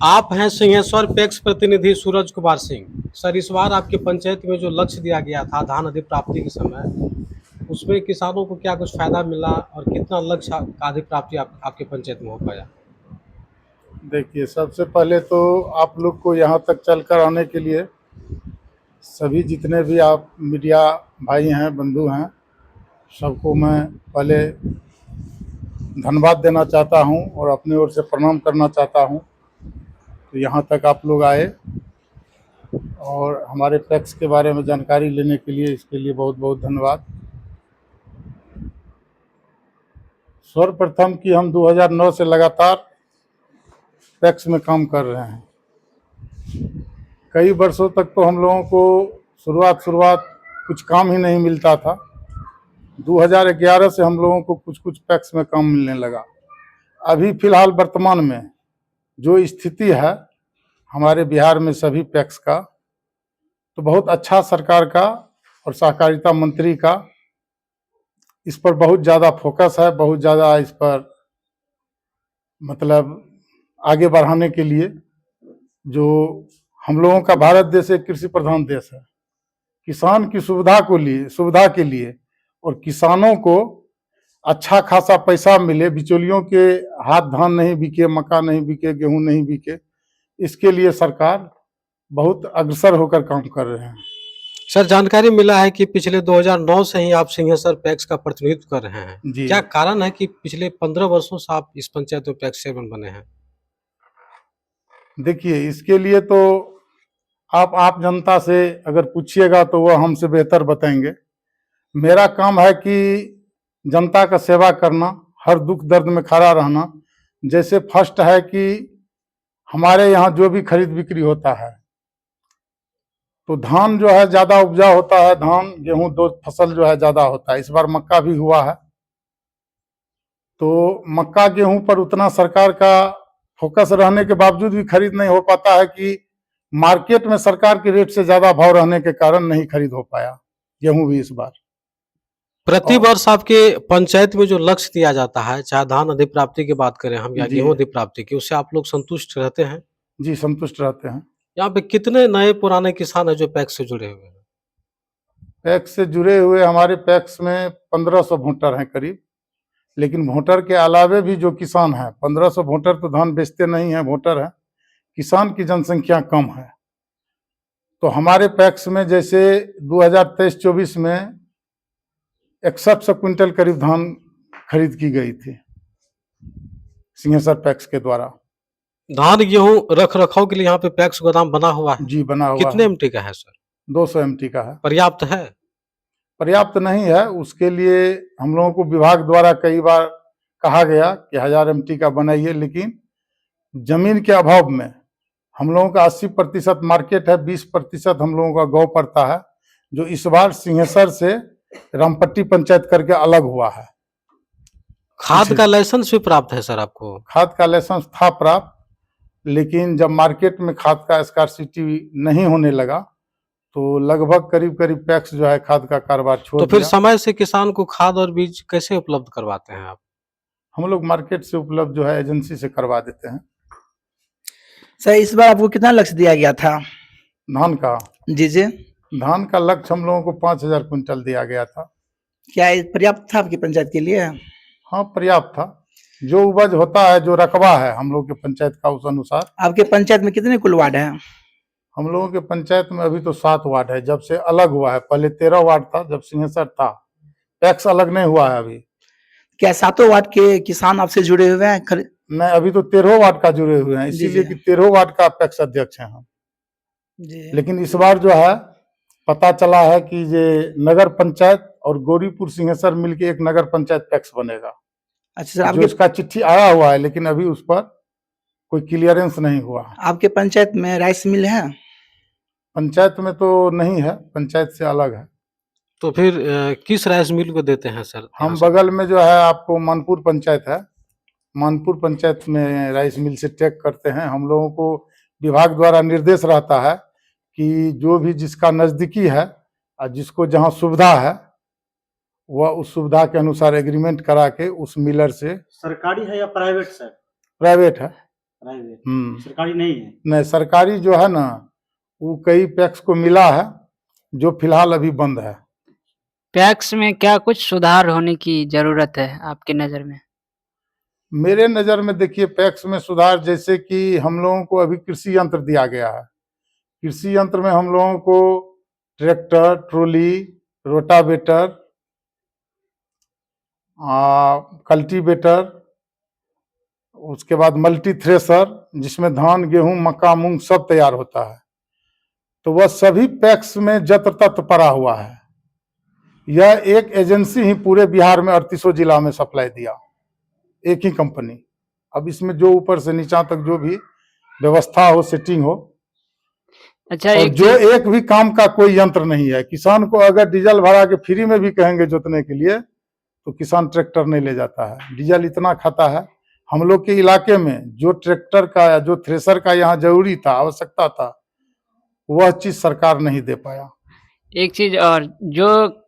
आप हैं सिंहेश्वर पैक्स प्रतिनिधि सूरज कुमार सिंह। सर, इस बार आपके पंचायत में जो लक्ष्य दिया गया था धान अधिप्राप्ति के समय, उसमें किसानों को क्या कुछ फायदा मिला और कितना लक्ष्य का अधिप्राप्ति आपके पंचायत में हो पाया? देखिए, सबसे पहले तो आप लोग को यहाँ तक चलकर आने के लिए सभी जितने भी आप मीडिया भाई हैं, बंधु हैं, सबको मैं पहले धन्यवाद देना चाहता हूँ और अपनी ओर से प्रणाम करना चाहता हूँ। तो यहाँ तक आप लोग आए और हमारे पैक्स के बारे में जानकारी लेने के लिए, इसके लिए बहुत बहुत धन्यवाद। सर्वप्रथम कि हम 2009 से लगातार पैक्स में काम कर रहे हैं। कई वर्षों तक तो हम लोगों को शुरुआत कुछ काम ही नहीं मिलता था। 2011 से हम लोगों को कुछ कुछ पैक्स में काम मिलने लगा। अभी फ़िलहाल वर्तमान में जो स्थिति है हमारे बिहार में सभी पैक्स का, तो बहुत अच्छा सरकार का और सहकारिता मंत्री का इस पर बहुत ज़्यादा फोकस है, बहुत ज़्यादा इस पर मतलब आगे बढ़ाने के लिए। जो हम लोगों का भारत देश एक कृषि प्रधान देश है, किसान की सुविधा के लिए और किसानों को अच्छा खासा पैसा मिले, बिचौलियों के हाथ धान नहीं बिके, मक्का नहीं बिके, गेहूं नहीं बिके, इसके लिए सरकार बहुत अग्रसर होकर काम कर रहे हैं। सर, जानकारी मिला है कि पिछले 2009 से ही आप सिंहेश्वर पैक्स का प्रतिनिधित्व कर रहे हैं। जी, क्या कारण है कि पिछले 15 वर्षों से आप इस पंचायत में पैक्स चेयरमैन बने हैं? देखिए, इसके लिए तो आप जनता से अगर पूछिएगा तो वह हमसे बेहतर बताएंगे। मेरा काम है कि जनता का सेवा करना, हर दुख दर्द में खड़ा रहना। जैसे फर्स्ट है कि हमारे यहाँ जो भी खरीद बिक्री होता है, तो धान जो है ज़्यादा उपजा होता है, धान गेहूं दो फसल जो है ज़्यादा होता है। इस बार मक्का भी हुआ है, तो मक्का गेहूं पर उतना सरकार का फोकस रहने के बावजूद भी खरीद नहीं हो पाता है कि मार्केट में सरकार के रेट से ज़्यादा भाव रहने के कारण नहीं खरीद हो पाया गेहूं भी इस बार। प्रति और वर्ष आपके पंचायत में जो लक्ष्य दिया जाता है, चाहे धान अधिप्राप्ति की बात करें हम या जी, गेहूं अधिप्राप्ति की, उससे आप लोग संतुष्ट रहते हैं? जी संतुष्ट रहते हैं। यहाँ पे कितने नए पुराने किसान हैं जो पैक्स से जुड़े हुए हैं? पैक्स से जुड़े हुए हमारे पैक्स में 1500 वोटर हैं करीब। लेकिन वोटर के अलावे भी जो किसान हैं, 1500 वोटर तो धान बेचते नहीं हैं, वोटर हैं। किसान की जनसंख्या कम है। तो हमारे पैक्स में जैसे 2023-24 में 6100 क्विंटल करीब धान खरीद की गई थी सिंहेश्वर पैक्स के द्वारा। धान गेहूं रख रखाव के लिए यहाँ पे पैक्स गोदाम बना हुआ है। जी, बना हुआ कितने है। एमटी का है सर? 200 एमटी का है। पर्याप्त है? पर्याप्त नहीं है, उसके लिए हम लोगों को विभाग द्वारा कई बार कहा गया कि 1000 एमटी का बनाइए, लेकिन जमीन के अभाव में हम लोगों का 80% मार्केट है, 20% हम लोगों का गांव पड़ता है, जो इस बार सिंहेश्वर से रामपट्टी पंचायत करके अलग हुआ है। खाद का लाइसेंस भी प्राप्त है सर आपको? खाद का लाइसेंस था प्राप्त, लेकिन जब मार्केट में खाद का स्कार्सिटी नहीं होने लगा, तो लगभग करीब करीब पैक्स जो है खाद का कारोबार छोड़ तो दिया। फिर समय से किसान को खाद और बीज कैसे उपलब्ध करवाते हैं आप? हम लोग मार्केट से उपलब्ध जो है एजेंसी से करवा देते हैं। सर, इस बार आपको कितना लक्ष्य दिया गया था? धान का जी, जी। धान का लक्ष्य हम लोगों को 5000 क्विंटल दिया गया था। क्या ये पर्याप्त था आपकी पंचायत के लिए? हाँ, पर्याप्त था। जो उपज होता है, जो रकबा है हम लोग के पंचायत का, उस अनुसार। आपके पंचायत में कितने कुल वार्ड हैं? हम लोगों के पंचायत में अभी तो 7 वार्ड है, जब से अलग हुआ है। पहले 13 वार्ड था जब सिंहेश्वर था, पैक्स अलग नहीं हुआ है अभी। क्या सातों वार्ड के किसान आपसे जुड़े हुए हैं? नहीं, अभी तो 13 वार्ड का जुड़े हुए हैं, जी, इसीलिए जी। कि 13 वार्ड का पैक्स अध्यक्ष हैं हम। जी। लेकिन इस बार जो है पता चला है कि ये नगर पंचायत और गौरीपुर सिंहेश्वर मिलके एक नगर पंचायत पैक्स बनेगा। अच्छा सर, जो इसका चिट्ठी आया हुआ है, लेकिन अभी उस पर कोई क्लियरेंस नहीं हुआ। आपके पंचायत में राइस मिल है? पंचायत में तो नहीं है, पंचायत से अलग है। तो फिर किस राइस मिल को देते हैं सर यहाँ हम से? बगल में जो है आपको मानपुर पंचायत है, मानपुर पंचायत में राइस मिल से टैग करते हैं। हम लोगों को विभाग द्वारा निर्देश रहता है कि जो भी जिसका नज़दीकी है और जिसको जहाँ सुविधा है, वह उस सुविधा के अनुसार एग्रीमेंट करा के उस मिलर से। सरकारी है या प्राइवेट सर? प्राइवेट है। प्राइवेट सरकारी नहीं है। नहीं, सरकारी जो है ना वो कई पैक्स को मिला है जो फिलहाल अभी बंद है। पैक्स में क्या कुछ सुधार होने की जरूरत है आपकी नज़र में? मेरे नज़र में देखिए पैक्स में सुधार, जैसे कि हम लोगों को अभी कृषि यंत्र दिया गया है। कृषि यंत्र में हम लोगों को ट्रैक्टर, ट्रॉली, रोटावेटर, कल्टीवेटर, उसके बाद मल्टी थ्रेशर जिसमें धान, गेहूं, मक्का, मूंग सब तैयार होता है, तो वह सभी पैक्स में जत्र तत्र पड़ा हुआ है। यह एक एजेंसी ही पूरे बिहार में 38 जिला में सप्लाई दिया, एक ही कंपनी। अब इसमें जो ऊपर से नीचा तक जो भी व्यवस्था हो, सेटिंग हो, अच्छा, और एक जो एक भी काम का कोई यंत्र नहीं है। किसान को अगर डीजल भरा के फ्री में भी कहेंगे जोतने के लिए तो किसान ट्रैक्टर नहीं ले जाता है, डीजल इतना खाता है। हम लोग के इलाके में जो ट्रैक्टर का या जो थ्रेसर का यहाँ जरूरी था, आवश्यकता था, वह चीज सरकार नहीं दे पाया। एक चीज और, जो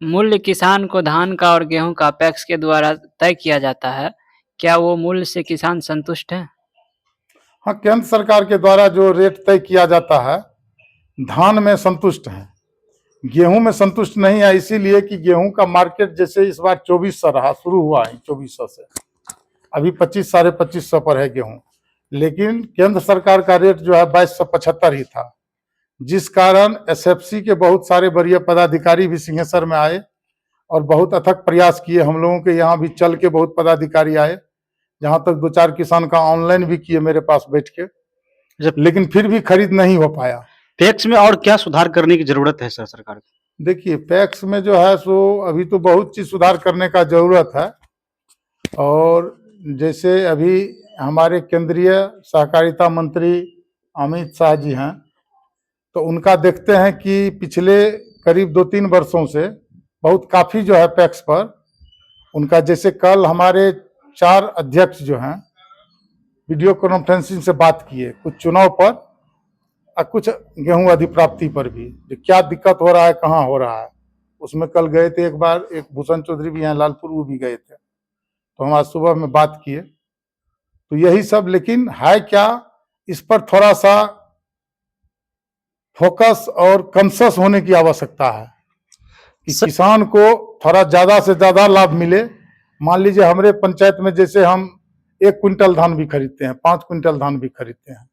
मूल्य किसान को धान का और गेहूं का पैक्स के द्वारा तय किया जाता है, क्या वो मूल्य से किसान संतुष्ट है? हाँ, केंद्र सरकार के द्वारा जो रेट तय किया जाता है, धान में संतुष्ट है, गेहूं में संतुष्ट नहीं है। इसीलिए कि गेहूं का मार्केट जैसे इस बार 2400 रहा, शुरू हुआ है 2400 से, अभी 25 साढ़े 2500 पर है गेहूं। लेकिन केंद्र सरकार का रेट जो है 2275 ही था, जिस कारण एसएफसी के बहुत सारे वरीय पदाधिकारी भी सिंहेश्वर में आए और बहुत अथक प्रयास किए। हम लोगों के यहाँ भी चल के बहुत पदाधिकारी आए, जहाँ तक 2-4 किसान का ऑनलाइन भी किए मेरे पास बैठ के, लेकिन फिर भी खरीद नहीं हो पाया। पैक्स में और क्या सुधार करने की जरूरत है सर सरकार को? देखिए पैक्स में जो है सो अभी तो बहुत चीज सुधार करने का जरूरत है। और जैसे अभी हमारे केंद्रीय सहकारिता मंत्री अमित शाह जी हैं, तो उनका देखते हैं कि पिछले करीब 2-3 वर्षों से बहुत काफ़ी जो है पैक्स पर उनका, जैसे कल हमारे 4 अध्यक्ष जो हैं वीडियो कॉन्फ्रेंसिंग से बात किए, कुछ चुनाव पर और कुछ गेहूं अधिप्राप्ति पर भी, जो क्या दिक्कत हो रहा है, कहाँ हो रहा है, उसमें कल गए थे। एक बार एक भूषण चौधरी भी यहाँ लालपुर, वो भी गए थे, तो हम आज सुबह में बात किए। तो यही सब, लेकिन है क्या, इस पर थोड़ा सा फोकस और कंसस होने की आवश्यकता है कि किसान को थोड़ा ज्यादा से ज्यादा लाभ मिले। मान लीजिए हमारे पंचायत में जैसे हम 1 क्विंटल धान भी खरीदते हैं, 5 क्विंटल धान भी खरीदते हैं,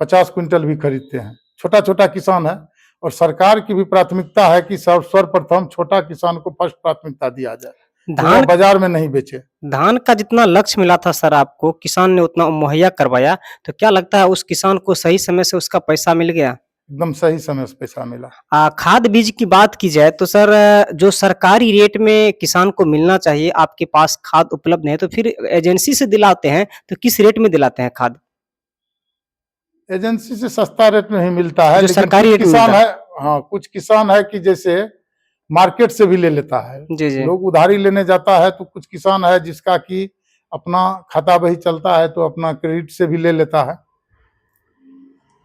50 क्विंटल भी खरीदते हैं, छोटा छोटा किसान है। और सरकार की भी प्राथमिकता है कि सर्वप्रथम छोटा किसान को फर्स्ट प्राथमिकता दिया जाए, धान बाजार में नहीं बेचे। धान का जितना लक्ष्य मिला था सर आपको, किसान ने उतना मुहैया करवाया, तो क्या लगता है उस किसान को सही समय से उसका पैसा मिल गया? एकदम सही समय से पैसा मिला। खाद बीज की बात की जाए तो सर, जो सरकारी रेट में किसान को मिलना चाहिए, आपके पास खाद उपलब्ध नहीं, तो फिर एजेंसी से दिलाते हैं, तो किस रेट में दिलाते हैं खाद? एजेंसी से सस्ता रेट में ही मिलता है, जो लेकिन सरकारी कुछ रेट में किसान मिलता है, हाँ कुछ किसान है कि जैसे मार्केट से भी ले लेता है, जी जी। लोग उधारी लेने जाता है, तो कुछ किसान है जिसका कि अपना खाता बही चलता है, तो अपना क्रेडिट से भी ले लेता है।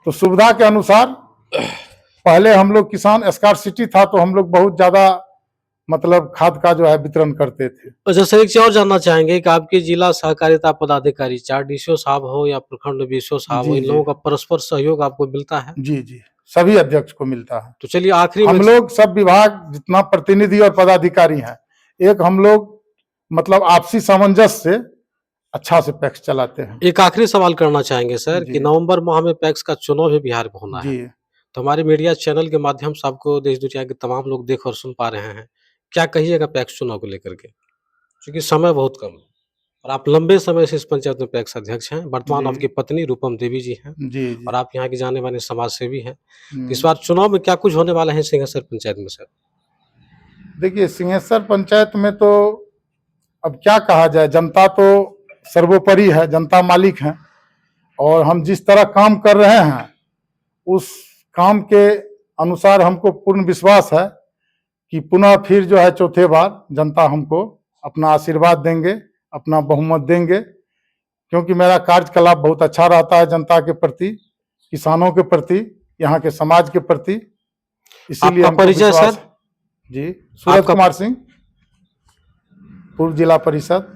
तो सुविधा के अनुसार पहले हम लोग किसान स्कार्सिटी था, तो हम लोग बहुत ज्यादा मतलब खाद का जो है वितरण करते थे। अच्छा सर, एक चीज और जानना चाहेंगे कि आपके जिला सहकारिता पदाधिकारी, चाहे डीसीओ साहब हो या प्रखंड बीसीओ साहब हो, जी, इन जी। लोगों का परस्पर सहयोग आपको मिलता है? जी जी, सभी अध्यक्ष को मिलता है। तो चलिए आखिरी हम में लोग सब विभाग जितना प्रतिनिधि और पदाधिकारी हैं, एक हम लोग मतलब आपसी सामंजस्य से अच्छा से पैक्स चलाते हैं। एक आखिरी सवाल करना चाहेंगे सर जी। कि नवंबर माह में पैक्स का चुनाव भी बिहार में होना है, जी, तो हमारे मीडिया चैनल के माध्यम से आपको देश दुनिया के तमाम लोग देख और सुन पा रहे हैं, क्या कहिएगा पैक्स चुनाव को लेकर के? क्योंकि समय बहुत कम है और आप लंबे समय से इस पंचायत में पैक्स अध्यक्ष हैं, वर्तमान जी। आपकी पत्नी रूपम देवी जी हैं जी जी। और आप यहाँ के जाने माने समाज सेवी हैं। हम्म। इस बार चुनाव में क्या कुछ होने वाला है सिंहेश्वर पंचायत में सर? देखिए सिंहेश्वर पंचायत में तो अब क्या कहा जाए, जनता तो सर्वोपरि है, जनता मालिक है, और हम जिस तरह काम कर रहे हैं उस काम के अनुसार हमको पूर्ण विश्वास है कि पुनः फिर जो है चौथे बार जनता हमको अपना आशीर्वाद देंगे, अपना बहुमत देंगे, क्योंकि मेरा कार्यकलाप बहुत अच्छा रहता है जनता के प्रति, किसानों के प्रति, यहाँ के समाज के प्रति। इसीलिए आपका हमको परिचय विश्वास सर? है। जी, सूरज कुमार सिंह, पूर्व जिला परिषद।